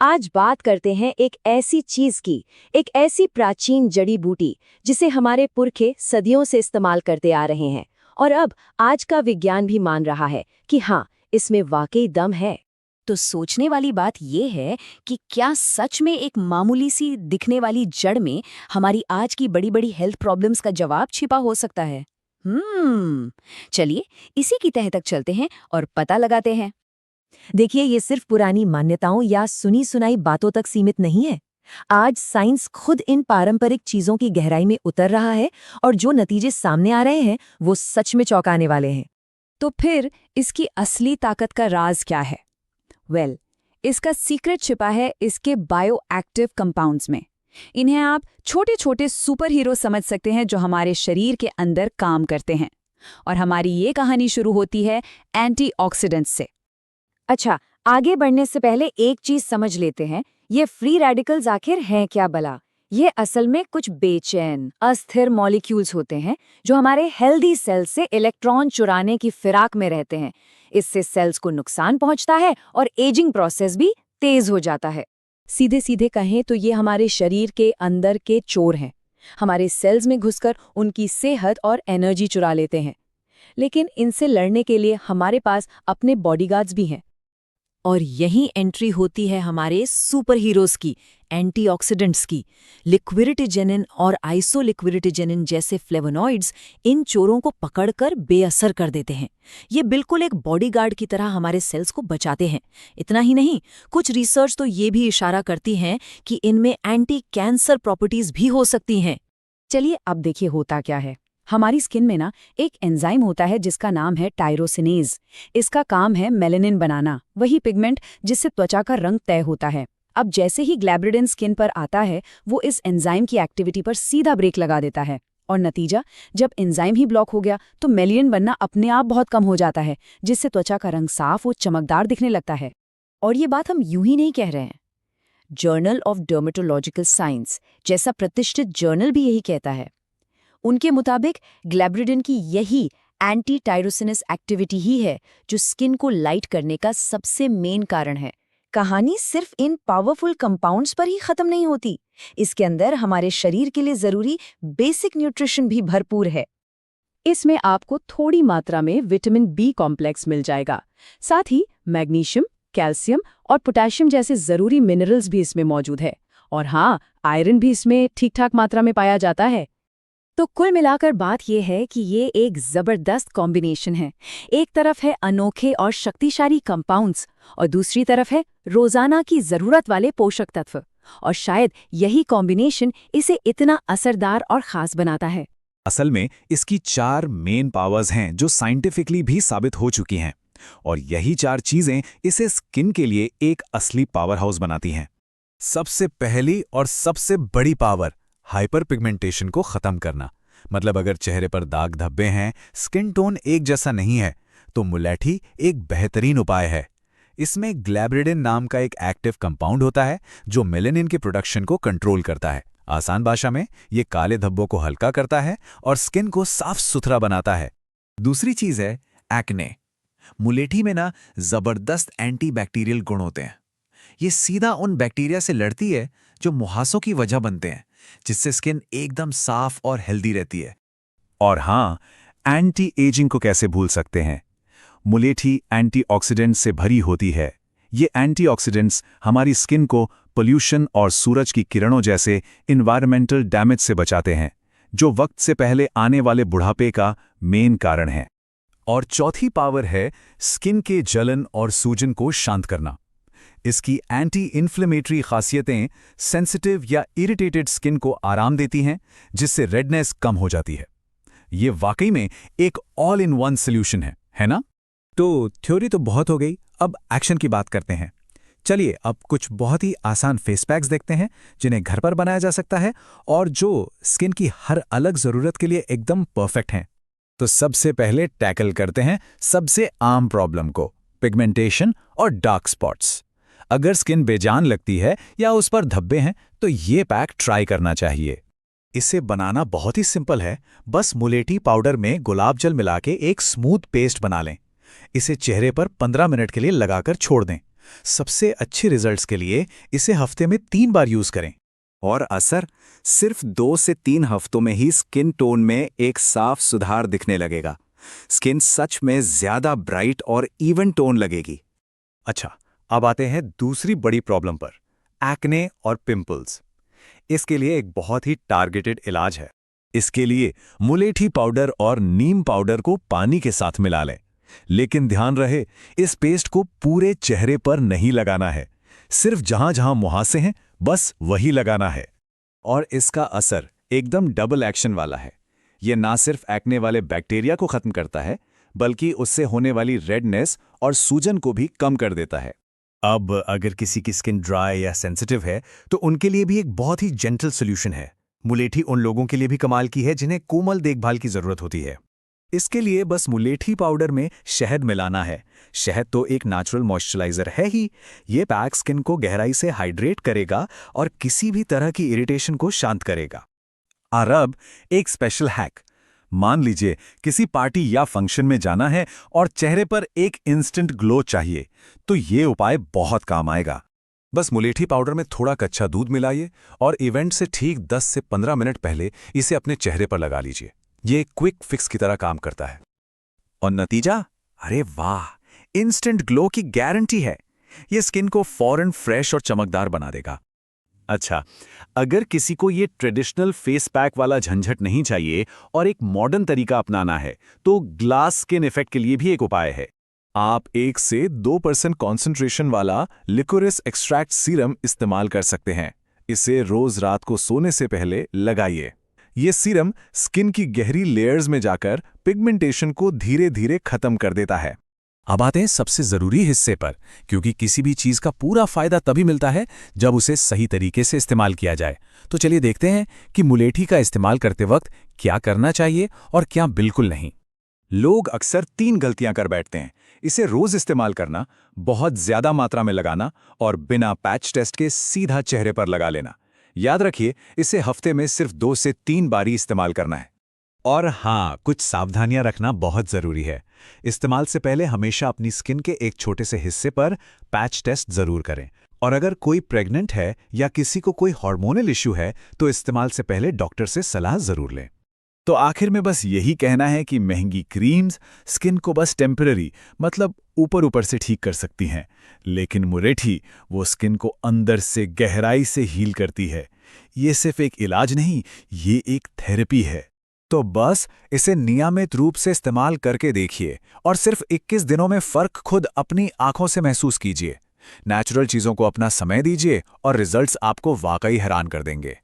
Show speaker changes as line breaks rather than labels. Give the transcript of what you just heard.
आज बात करते हैं एक ऐसी चीज की, एक ऐसी प्राचीन जड़ी बूटी जिसे हमारे पुरखे सदियों से इस्तेमाल करते आ रहे हैं और अब आज का विज्ञान भी मान रहा है कि हाँ, इसमें वाकई दम है।
तो सोचने वाली बात यह है कि क्या सच में एक मामूली सी दिखने वाली जड़ में हमारी आज की बड़ी बड़ी हेल्थ प्रॉब्लम्स का जवाब छिपा हो सकता है। चलिए इसी की तह तक चलते हैं और पता लगाते हैं।
देखिए, ये सिर्फ पुरानी मान्यताओं या सुनी सुनाई बातों तक सीमित नहीं है। आज साइंस खुद इन पारंपरिक चीजों की गहराई में उतर रहा है और जो नतीजे सामने आ रहे हैं वो सच में चौंकाने वाले हैं।
तो फिर इसकी असली ताकत का राज क्या है? इसका सीक्रेट छिपा है इसके बायो एक्टिव कंपाउंड्स में। इन्हें आप छोटे छोटे सुपर हीरो समझ सकते हैं जो हमारे शरीर के अंदर काम करते हैं। और हमारी ये कहानी शुरू होती है एंटीऑक्सीडेंट्स से।
अच्छा, आगे बढ़ने से पहले एक चीज समझ लेते हैं, ये फ्री रेडिकल्स आखिर हैं क्या भला? ये असल में कुछ बेचैन, अस्थिर मॉलिक्यूल्स होते हैं जो हमारे हेल्दी सेल्स से इलेक्ट्रॉन चुराने की फिराक में रहते हैं। इससे सेल्स को नुकसान पहुंचता है और एजिंग प्रोसेस भी तेज हो जाता है। सीधे सीधे कहें तो ये हमारे शरीर के अंदर के चोर हैं। हमारे सेल्स में घुसकर उनकी सेहत और एनर्जी चुरा लेते हैं। लेकिन इनसे लड़ने के लिए हमारे पास अपने बॉडीगार्ड्स भी हैं।
और यही एंट्री होती है हमारे सुपर हीरोज की, एंटीऑक्सीडेंट्स की। लिक्विडिटीजेनिन और आइसोलिक्विडिटीजेनिन जैसे फ्लेवोनॉइड्स इन चोरों को पकड़कर बेअसर कर देते हैं। ये बिल्कुल एक बॉडीगार्ड की तरह हमारे सेल्स को बचाते हैं। इतना ही नहीं, कुछ रिसर्च तो ये भी इशारा करती हैं कि इनमें एंटी कैंसर प्रॉपर्टीज भी हो सकती हैं।
चलिए अब देखिए होता क्या है। हमारी स्किन में ना एक एंजाइम होता है जिसका नाम है टायरोसिनेज। इसका काम है मेलानिन बनाना, वही पिगमेंट जिससे त्वचा का रंग तय होता है। अब जैसे ही ग्लैब्रिडिन स्किन पर आता है, वो इस एंजाइम की एक्टिविटी पर सीधा ब्रेक लगा देता है। और नतीजा, जब एंजाइम ही ब्लॉक हो गया तो मेलानिन बनना अपने आप बहुत कम हो जाता है, जिससे त्वचा का रंग साफ और चमकदार दिखने लगता है। और ये बात हम यूं ही नहीं कह रहे हैं। जर्नल ऑफ डर्मेटोलॉजिकल साइंस जैसा प्रतिष्ठित जर्नल भी यही कहता है। उनके मुताबिक ग्लैब्रिडिन की यही एंटी टायरोसिनस एक्टिविटी ही है जो स्किन को लाइट करने का सबसे मेन कारण है। कहानी सिर्फ इन पावरफुल कंपाउंड्स पर ही खत्म नहीं होती। इसके अंदर हमारे शरीर के लिए जरूरी बेसिक न्यूट्रिशन भी भरपूर है। इसमें आपको थोड़ी मात्रा में विटामिन बी कॉम्प्लेक्स मिल जाएगा। साथ ही मैग्नीशियम, कैल्शियम और पोटेशियम जैसे जरूरी मिनरल्स भी इसमें मौजूद है। और हाँ, आयरन भी इसमें ठीक ठाक मात्रा में पाया जाता है। तो कुल मिलाकर बात यह है कि ये एक जबरदस्त कॉम्बिनेशन है। एक तरफ है अनोखे और शक्तिशाली कंपाउंड्स और दूसरी तरफ है रोजाना की जरूरत वाले पोषक तत्व। और शायद यही कॉम्बिनेशन इसे इतना असरदार और खास बनाता है।
असल में इसकी 4 मेन पावर्स हैं जो साइंटिफिकली भी साबित हो चुकी हैं। और यही 4 चीजें इसे स्किन के लिए एक असली पावर हाउस बनाती हैं। सबसे पहली और सबसे बड़ी पावर, हाइपर पिगमेंटेशन को खत्म करना। मतलब अगर चेहरे पर दाग धब्बे हैं, स्किन टोन एक जैसा नहीं है, तो मुलेठी एक बेहतरीन उपाय है। इसमें ग्लैब्रिडिन नाम का एक एक्टिव कंपाउंड होता है जो मेलानिन के प्रोडक्शन को कंट्रोल करता है। आसान भाषा में ये काले धब्बों को हल्का करता है और स्किन को साफ सुथरा बनाता है। दूसरी चीज है एक्ने। मुलेठी में ना जबरदस्त एंटीबैक्टीरियल गुण होते हैं। ये सीधा उन बैक्टीरिया से लड़ती है जो मुहासों की वजह बनते हैं, जिससे स्किन एकदम साफ और हेल्दी रहती है। और हाँ, एंटी एजिंग को कैसे भूल सकते हैं। मुलेठी एंटीऑक्सीडेंट्स से भरी होती है। ये एंटीऑक्सीडेंट्स हमारी स्किन को पोल्यूशन और सूरज की किरणों जैसे इन्वायरमेंटल डैमेज से बचाते हैं, जो वक्त से पहले आने वाले बुढ़ापे का मेन कारण है। और चौथी पावर है स्किन के जलन और सूजन को शांत करना। इसकी एंटी इन्फ्लेमेटरी खासियतें सेंसिटिव या इरिटेटेड स्किन को आराम देती हैं, जिससे रेडनेस कम हो जाती है। ये वाकई में एक ऑल इन वन सॉल्यूशन है ना? तो थ्योरी तो बहुत हो गई, अब एक्शन की बात करते हैं। चलिए अब कुछ बहुत ही आसान फेस पैक्स देखते हैं जिन्हें घर पर बनाया जा सकता है और जो स्किन की हर अलग जरूरत के लिए एकदम परफेक्ट हैं। तो सबसे पहले टैकल करते हैं सबसे आम प्रॉब्लम को, पिगमेंटेशन और डार्क स्पॉट्स। अगर स्किन बेजान लगती है या उस पर धब्बे हैं तो ये पैक ट्राई करना चाहिए। इसे बनाना बहुत ही सिंपल है। बस मुलेठी पाउडर में गुलाब जल मिला के एक स्मूथ पेस्ट बना लें। इसे चेहरे पर 15 मिनट के लिए लगाकर छोड़ दें।
सबसे अच्छे रिजल्ट्स के लिए इसे हफ्ते में 3 बार यूज करें।
और असर? सिर्फ 2 से 3 हफ्तों में ही स्किन टोन में एक साफ सुधार दिखने लगेगा। स्किन सच में ज्यादा ब्राइट और इवन टोन लगेगी।
अच्छा, अब आते हैं दूसरी बड़ी प्रॉब्लम पर, एक्ने और पिंपल्स। इसके लिए एक बहुत ही टारगेटेड इलाज है।
इसके लिए मुलेठी पाउडर और नीम पाउडर को पानी के साथ मिला लें। लेकिन ध्यान रहे, इस पेस्ट को पूरे चेहरे पर नहीं लगाना है, सिर्फ जहां जहां मुहासे हैं बस वही लगाना है। और इसका असर एकदम डबल एक्शन वाला है। ये ना सिर्फ एक्ने वाले बैक्टीरिया को खत्म करता है, बल्कि उससे होने वाली रेडनेस और सूजन को भी कम कर देता है।
अब अगर किसी की स्किन ड्राई या सेंसिटिव है तो उनके लिए भी एक बहुत ही जेंटल सोल्यूशन है। मुलेठी उन लोगों के लिए भी कमाल की है जिन्हें कोमल देखभाल की जरूरत होती है। इसके लिए बस मुलेठी पाउडर में शहद मिलाना है। शहद तो एक नेचुरल मॉइस्चराइजर है ही। ये पैक स्किन को गहराई से हाइड्रेट करेगा और किसी भी तरह की इरिटेशन को शांत करेगा।
और अब एक स्पेशल हैक। मान लीजिए किसी पार्टी या फंक्शन में जाना है और चेहरे पर एक इंस्टेंट ग्लो चाहिए, तो ये उपाय बहुत काम आएगा। बस मुलेठी पाउडर में थोड़ा कच्चा दूध मिलाइए और इवेंट से ठीक 10 से 15 मिनट पहले इसे अपने चेहरे पर लगा लीजिए। ये क्विक फिक्स की तरह काम करता है। और नतीजा? अरे वाह, इंस्टेंट ग्लो की गारंटी है। ये स्किन को फौरन फ्रेश और चमकदार बना देगा। अच्छा, अगर किसी को ये ट्रेडिशनल फेस पैक वाला झंझट नहीं चाहिए और एक मॉडर्न तरीका अपनाना है, तो ग्लास स्किन इफेक्ट के लिए भी एक उपाय है। आप 1 से 2% कॉन्सेंट्रेशन वाला लिकोरिस एक्सट्रैक्ट सीरम इस्तेमाल कर सकते हैं। इसे रोज रात को सोने से पहले लगाइए। ये सीरम स्किन की गहरी लेयर्स में जाकर पिगमेंटेशन को धीरे धीरे खत्म कर देता है। अब आते हैं सबसे जरूरी हिस्से पर, क्योंकि किसी भी चीज का पूरा फायदा तभी मिलता है जब उसे सही तरीके से इस्तेमाल किया जाए। तो चलिए देखते हैं कि मुलेठी का इस्तेमाल करते वक्त क्या करना चाहिए और क्या बिल्कुल नहीं। लोग अक्सर 3 गलतियां कर बैठते हैं। इसे रोज इस्तेमाल करना, बहुत ज्यादा मात्रा में लगाना और बिना पैच टेस्ट के सीधा चेहरे पर लगा लेना। याद रखिए, इसे हफ्ते में सिर्फ 2 से 3 बार ही इस्तेमाल करना है। और हाँ, कुछ सावधानियां रखना बहुत जरूरी है। इस्तेमाल से पहले हमेशा अपनी स्किन के एक छोटे से हिस्से पर पैच टेस्ट जरूर करें। और अगर कोई प्रेग्नेंट है या किसी को कोई हार्मोनल इश्यू है तो इस्तेमाल से पहले डॉक्टर से सलाह जरूर लें। तो आखिर में बस यही कहना है कि महंगी क्रीम्स स्किन को बस टेम्पररी, मतलब ऊपर ऊपर से ठीक कर सकती हैं, लेकिन मुलेठी वो स्किन को अंदर से गहराई से हील करती है। ये सिर्फ एक इलाज नहीं, ये एक थेरेपी है। तो बस इसे नियमित रूप से इस्तेमाल करके देखिए और सिर्फ 21 दिनों में फर्क खुद अपनी आंखों से महसूस कीजिए। नेचुरल चीजों को अपना समय दीजिए और रिजल्ट्स आपको वाकई हैरान कर देंगे।